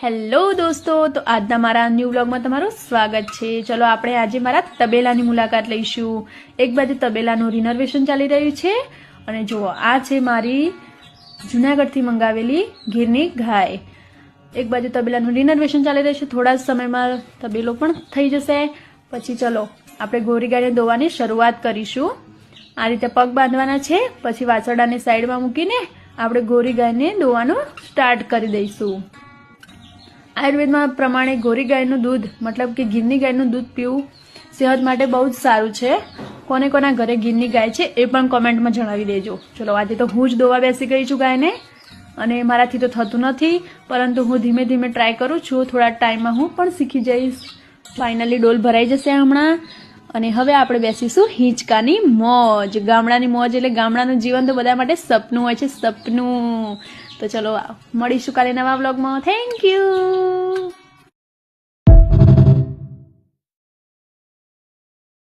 Hello દોસ્તો, તો આજના મારા ન્યૂ વ્લોગમાં તમારું સ્વાગત છે। ચલો આપણે આજે મારા તબેલાની મુલાકાત લઈશું। એક બાજુ તબેલાનું રિનોવેશન ચાલી રહ્યું છે અને જુઓ આ છે મારી જૂનાગઢથી મંગાવેલી ગીરની ગાય। એક બાજુ તબેલાનું રિનોવેશન ચાલી રહ્યું છે, થોડા જ સમયમાં તબેલો પણ થઈ જશે। પછી ચલો આપણે ગોરી ગાયને દોવાની શરૂઆત કરીશું। આ રીતે પગ બાંધવાના છે, પછી વાછરડાને સાઈડમાં મૂકીને આપણે ગોરી ગાયને દોવાનું સ્ટાર્ટ કરી દઈશું। આયુર્વેદમાં પ્રમાણે ગોરી ગાયનું દૂધ મતલબ કે ગીરની ગાયનું દૂધ પીવું સેહત માટે બહુ જ સારું છે। કોને કોના ઘરે ગીરની ગાય છે એ પણ કોમેન્ટમાં જણાવી દેજો। ચલો આજે તો હું જ દોવા બેસી ગઈ છું ગાયને, અને મારાથી તો થતું નથી, પરંતુ હું ધીમે ધીમે ટ્રાય કરું છું। થોડા ટાઈમમાં હું પણ શીખી જઈશ। ફાઇનલી ડોલ ભરાઈ જશે હમણાં। અને હવે આપણે બેસીશું હિંચકાની મોજ। ગામડાની મોજ એટલે ગામડાનું જીવન તો બધા માટે સપનું હોય છે, સપનું। તો ચલો મળીશું કાલે નવા વ્લોગમાં। Thank you.